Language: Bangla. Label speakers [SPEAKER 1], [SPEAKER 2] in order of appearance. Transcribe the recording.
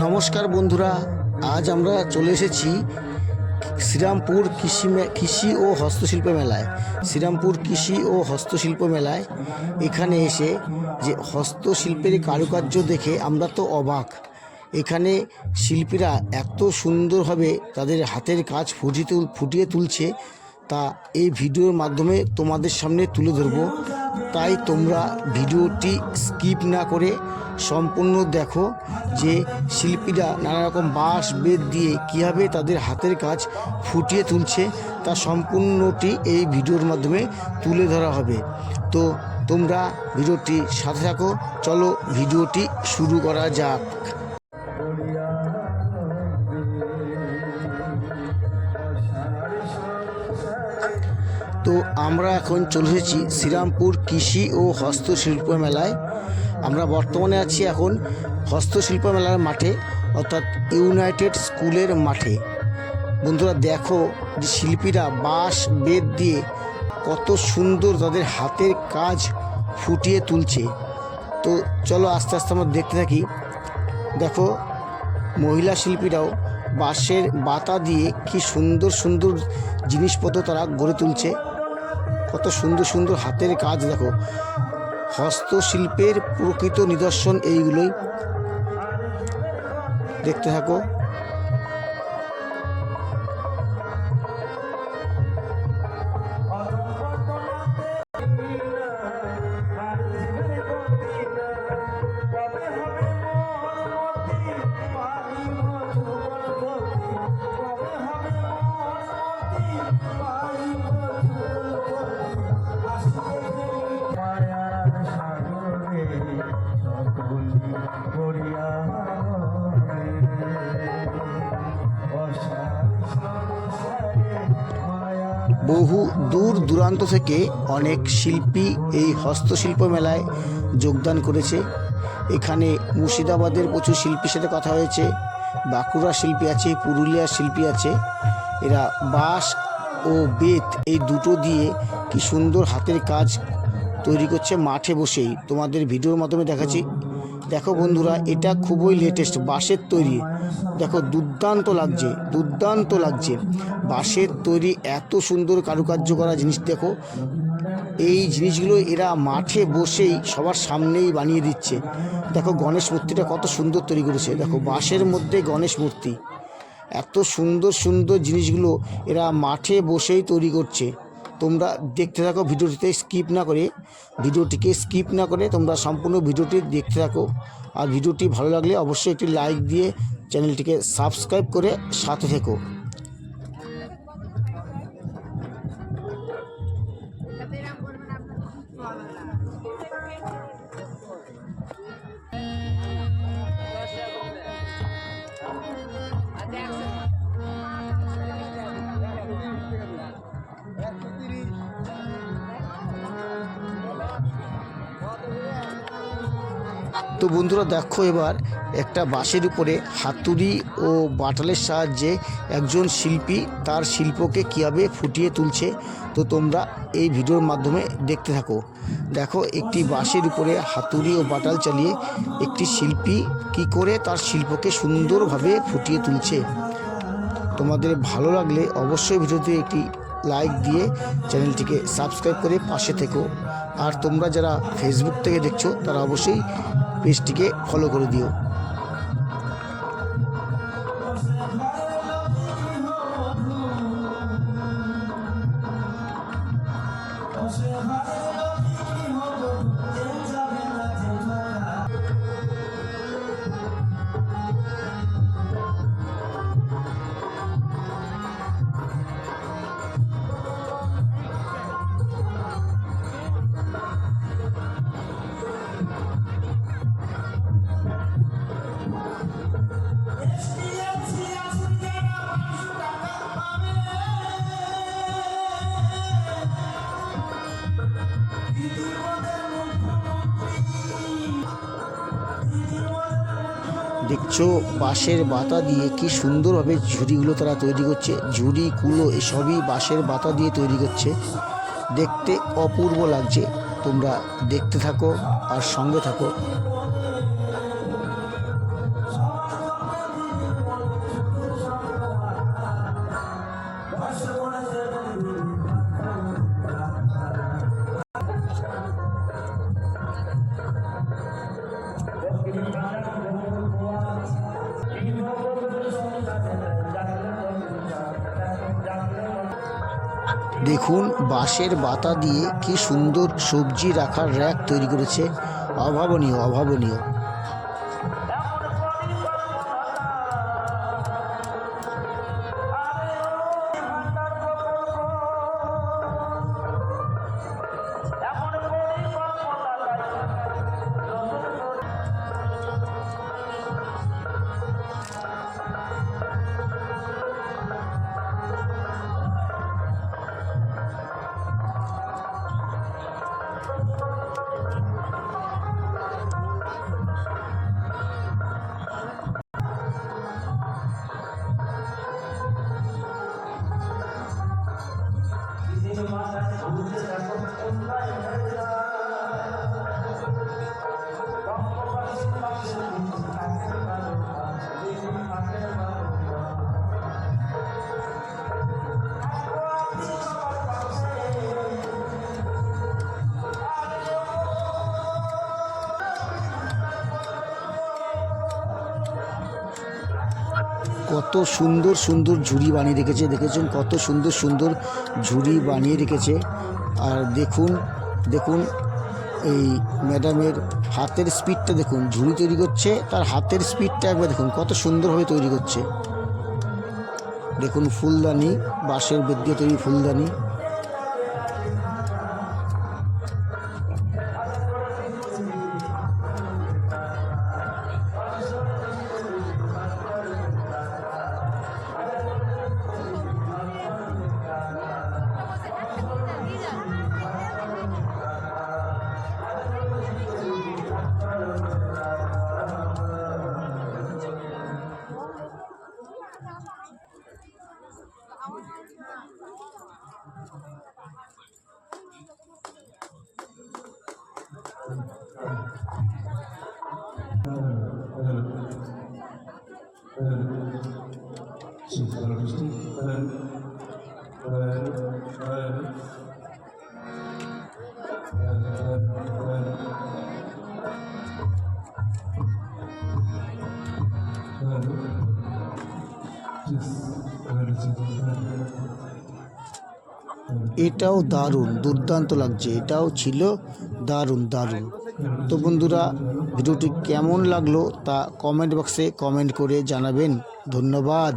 [SPEAKER 1] নমস্কার বন্ধুরা, আজ আমরা চলে এসেছি শ্রীরামপুর কৃষি ও হস্তশিল্প মেলায়। শ্রীরামপুর কৃষি ও হস্তশিল্প মেলায় এখানে এসে যে হস্তশিল্পের কারুকার্য দেখে আমরা তো অবাক। এখানে শিল্পীরা এত সুন্দরভাবে তাদের হাতের কাজ ফুটিয়ে তুলছে, তা এই ভিডিওর মাধ্যমে তোমাদের সামনে তুলে ধরব। তাই তোমরা ভিডিওটি স্কিপ না করে সম্পূর্ণ দেখো যে শিল্পীরা নানা রকম বাঁশ বেত দিয়ে কীভাবে তাদের হাতের কাজ ফুটিয়ে তুলছে, তা সম্পূর্ণটি এই ভিডিওর মাধ্যমে তুলে ধরা হবে। তো তোমরা ভিডিওটি সাথে থাকো, চলো ভিডিওটি শুরু করা যাক। তো আমরা এখন চলে এসেছি শ্রীরামপুর কৃষি ও হস্তশিল্প মেলায়। আমরা বর্তমানে আছি এখন হস্তশিল্প মেলার মাঠে, অর্থাৎ ইউনাইটেড স্কুলের মাঠে। বন্ধুরা দেখো যে শিল্পীরা বাঁশ বেত দিয়ে কত সুন্দর তাদের হাতের কাজ ফুটিয়ে তুলছে। তো চলো আস্তে আস্তে আমরা দেখতে থাকি। দেখো মহিলা শিল্পীরাও বাঁশের বাতা দিয়ে কি সুন্দর সুন্দর জিনিসপত্র তারা গড়ে তুলছে। কত সুন্দর সুন্দর হাতের কাজ দেখো। হস্তশিল্পের প্রকৃত নিদর্শন এইগুলোই, দেখতে থাকো। বহু দূর দূরান্ত থেকে অনেক শিল্পী এই হস্তশিল্প মেলায় যোগদান করেছে। এখানে মুর্শিদাবাদের প্রচুর শিল্পীর সাথে কথা হয়েছে, বাঁকুড়া শিল্পী আছে, পুরুলিয়ার শিল্পী আছে। এরা বাঁশ ও বেত এই দুটো দিয়ে কি সুন্দর হাতের কাজ তৈরি করছে মাঠে বসেই। তোমাদের ভিডিওর মাধ্যমে দেখাচ্ছি। দেখো বন্ধুরা, এটা খুবই লেটেস্ট বাঁশের তৈরি। দেখো দুর্দান্ত লাগছে, দুর্দান্ত লাগছে। বাঁশের তৈরি এত সুন্দর কারুকার্য করা জিনিস দেখো। এই জিনিসগুলো এরা মাঠে বসেই সবার সামনেই বানিয়ে দিচ্ছে। দেখো গণেশ মূর্তিটা কত সুন্দর তৈরি করেছে। দেখো বাঁশের মধ্যে গণেশ মূর্তি, এত সুন্দর সুন্দর জিনিসগুলো এরা মাঠে বসেই তৈরি করছে। তোমরা দেখতে থাকো ভিডিওটিতে ভিডিওটিকে স্কিপ না করে তোমরা সম্পূর্ণ ভিডিওটি দেখতে থাকো। আর ভিডিওটি ভালো লাগলে অবশ্যই একটি লাইক দিয়ে চ্যানেলটিকে সাবস্ক্রাইব করে সাথে থেকো। তো বন্ধুরা দেখো, এবার একটা বাঁশের উপরে হাতুড়ি ও বাটালের সাহায্যে একজন শিল্পী তার শিল্পকে কীভাবে ফুটিয়ে তুলছে। তো তোমরা এই ভিডিওর মাধ্যমে দেখতে থাকো। দেখো একটি বাঁশের উপরে হাতুড়ি ও বাটাল চালিয়ে একটি শিল্পী কি করে তার শিল্পকে সুন্দরভাবে ফুটিয়ে তুলছে। তোমাদের ভালো লাগলে অবশ্যই ভিডিওতে একটি লাইক দিয়ে চ্যানেলটিকে সাবস্ক্রাইব করে পাশে থেকো। আর তোমরা যারা ফেসবুক থেকে দেখছো তারা অবশ্যই পেজটিকে ফলো করে দিও। দেখছো বাঁশের বাতা দিয়ে কি সুন্দরভাবে ঝুড়িগুলো তারা তৈরি করছে। ঝুড়ি কুলো এসবই বাঁশের বাতা দিয়ে তৈরি করছে। দেখতে অপূর্ব লাগছে। তোমরা দেখতে থাকো আর সঙ্গে থাকো। দেখুন বাঁশের বাতা দিয়ে কি সুন্দর সবজি রাখার র্যাক তৈরি করেছে, অভাবনীয় অভাবনীয়। কত সুন্দর সুন্দর ঝুড়ি বানিয়ে রেখেছে, দেখেছেন কত সুন্দর সুন্দর ঝুড়ি বানিয়ে রেখেছে। আর দেখুন দেখুন এই ম্যাডামের হাতের স্পিডটা দেখুন, ঝুড়ি তৈরি করছে তার হাতের স্পিডটা একবার দেখুন কত সুন্দরভাবে তৈরি করছে। দেখুন ফুলদানি, বাঁশের বেত দিয়ে তৈরি ফুলদানি। এটাও দারুণ, দুর্দান্ত লাগছে, এটাও ছিল দারুণ দারুণ। তো বন্ধুরা, ভিডিওটি কেমন লাগলো তা কমেন্ট বক্সে কমেন্ট করে জানাবেন। ধন্যবাদ।